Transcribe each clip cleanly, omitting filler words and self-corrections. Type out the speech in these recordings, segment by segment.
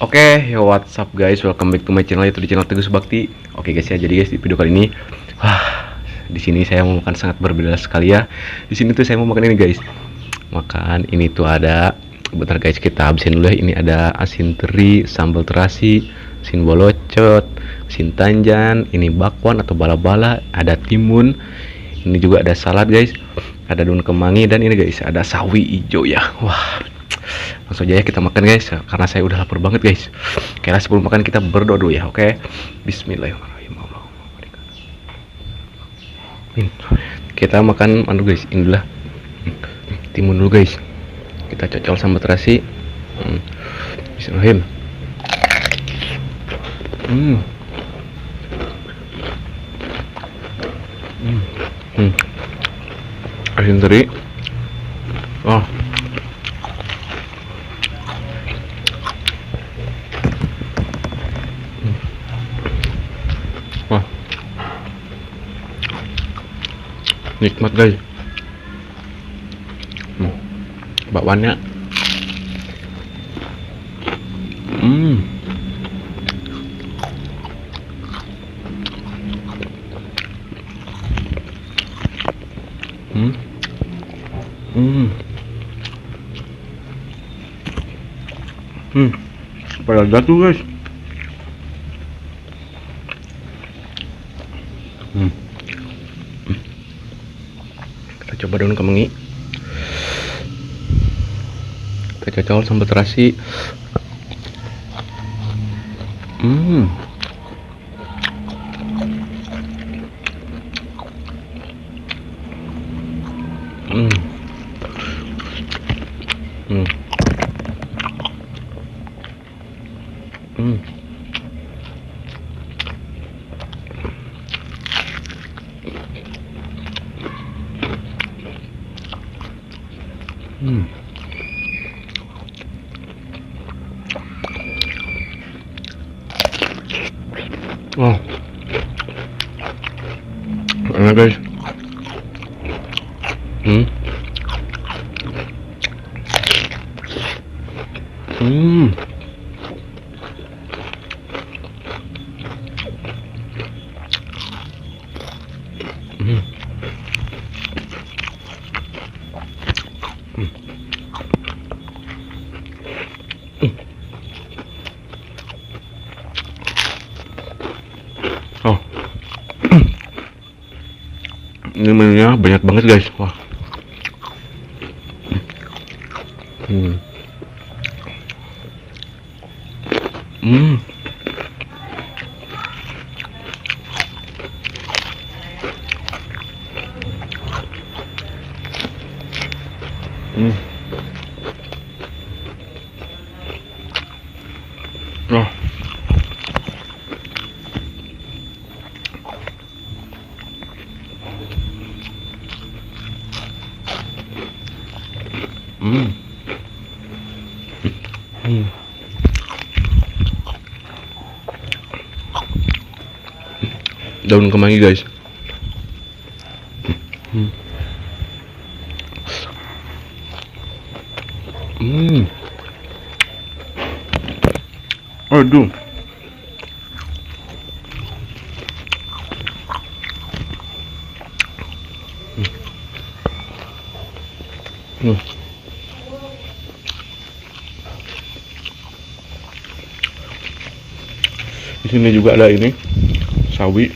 Oke, yo what's up guys, welcome back to my channel, yaitu di channel Teguh Subakti. Oke guys ya, jadi guys di video kali ini, di sini saya mau makan sangat berbeda sekali ya. Di sini tuh saya mau makan ini guys. Makan ini tuh ada, bentar guys kita habisin dulu ya. Ini ada asin teri, sambal terasi, asin bolocot, asin tanjan, ini bakwan atau bala-bala, ada timun. Ini juga ada salad guys, ada daun kemangi dan ini guys ada sawi hijau ya. Wah, langsung aja ya kita makan guys, karena saya udah lapar banget guys. Kira sebelum makan kita berdoa dulu ya, oke? Bismillahirrahmanirrahim. Kita makan anu guys, ini dulu lah. Timun dulu guys. Kita cocol sama terasi. Bismillahirrahmanirrahim. Asin teri. Oh. Wah. Nikmat guys. Bakwannya. Pada jatuh guys. Kita coba daun kemangi. Kita cocol sambal terasi. Oh, enak guys. Oh, ini menunya banyak banget guys. Wah. Oh. Daun kemangi guys. Aduh. Di sini juga ada ini sawi.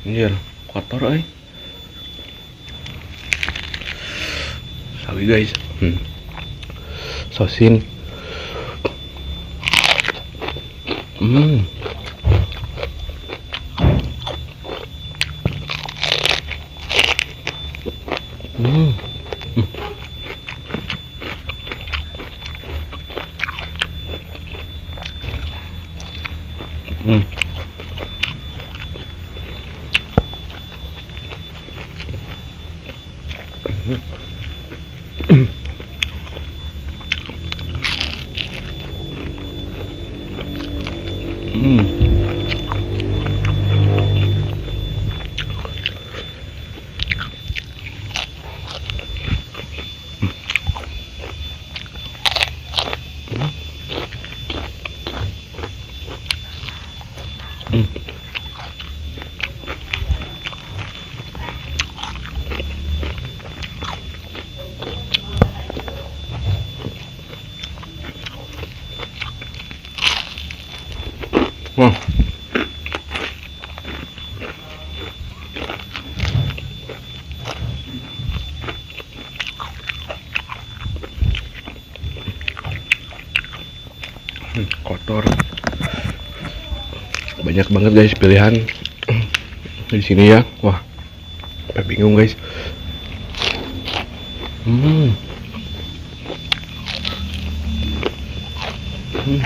Anjir, kotor sawi guys. Sosin. Wah. Kotor. Banyak banget guys pilihan di sini ya. Wah, sampai bingung guys. Hmm. Hmm.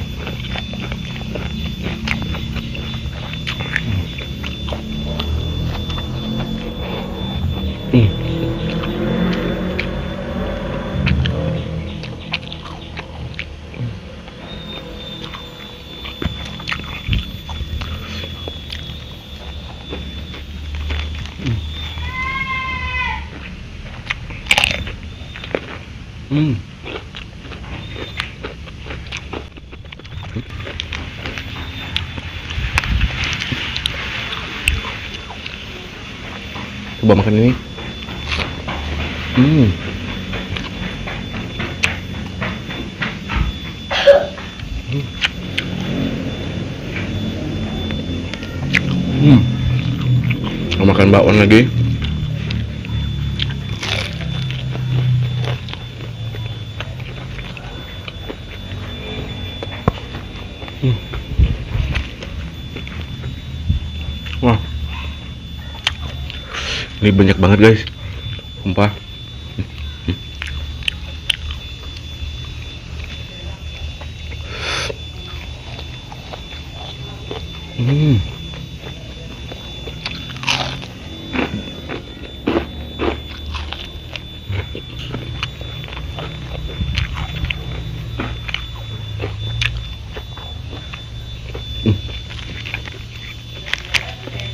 Hmm. Hmm. Coba makan ini. Hmm. Hmm. Mau makan bakwan lagi. Hmm. Wah, ini banyak banget guys, sumpah. Hmm.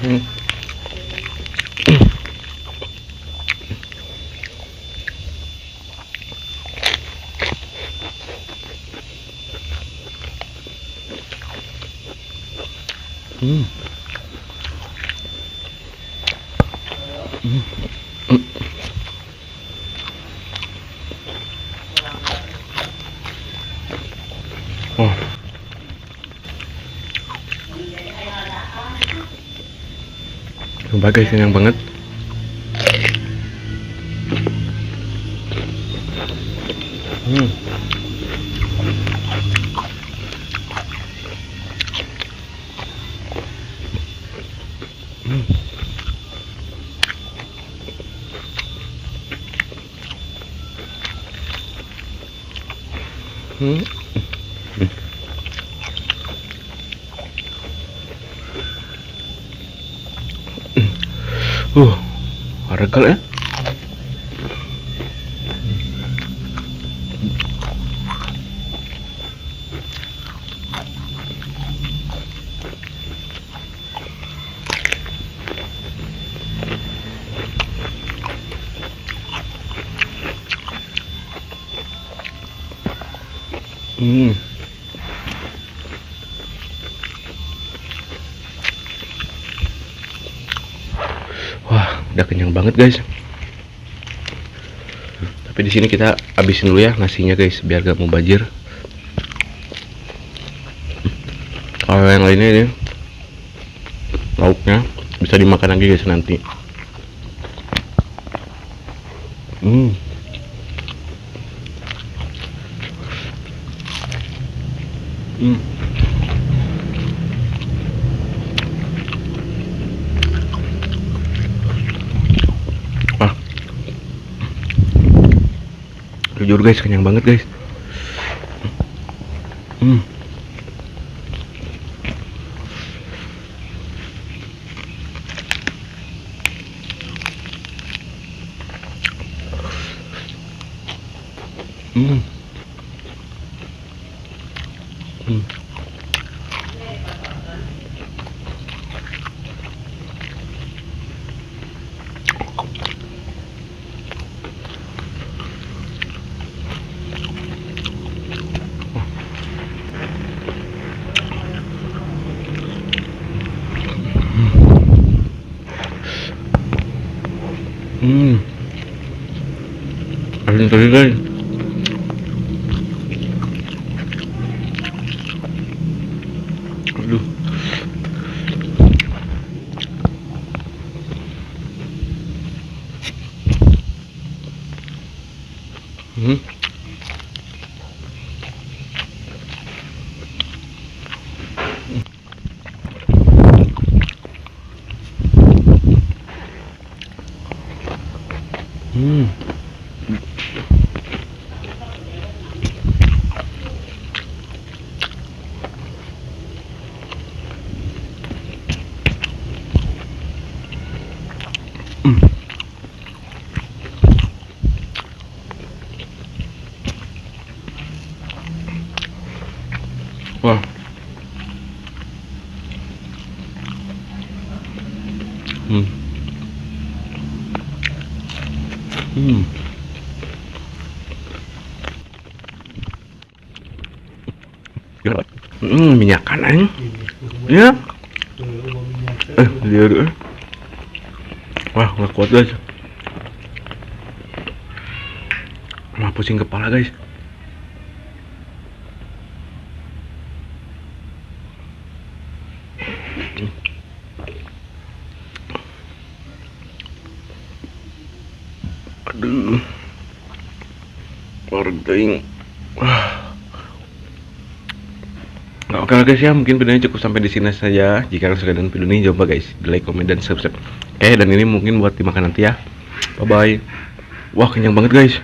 Hmm. Hmm. Hmm. Hmm. Oh, sumpah guys, kenyang banget. Hmm. Hmm. Hmm. Uh, regal ya. Hmm. Wah, udah kenyang banget guys. Tapi di sini kita habisin dulu ya nasinya guys, biar gak mubazir. Kalau yang lainnya ini lauknya bisa dimakan lagi guys nanti. Hmm. Hmm. Ah, jujur guys, kenyang banget guys. Hmm. Hmm. Hmm. Hmm. Asin tadi guys. Aduh. Wah. Hmm. Hmm. Minyakan aing. Ya. Dia. Wah, nggak kuat guys. Wah, pusing kepala guys. Aduh. Ording. Wah. Nah, oke guys ya, mungkin videonya cukup sampai di sini saja. Jika kalian suka dengan video ini, coba guys, di like, komen, dan subscribe. Oke, dan ini mungkin buat dimakan nanti ya. Bye bye. Wah, kenyang banget guys.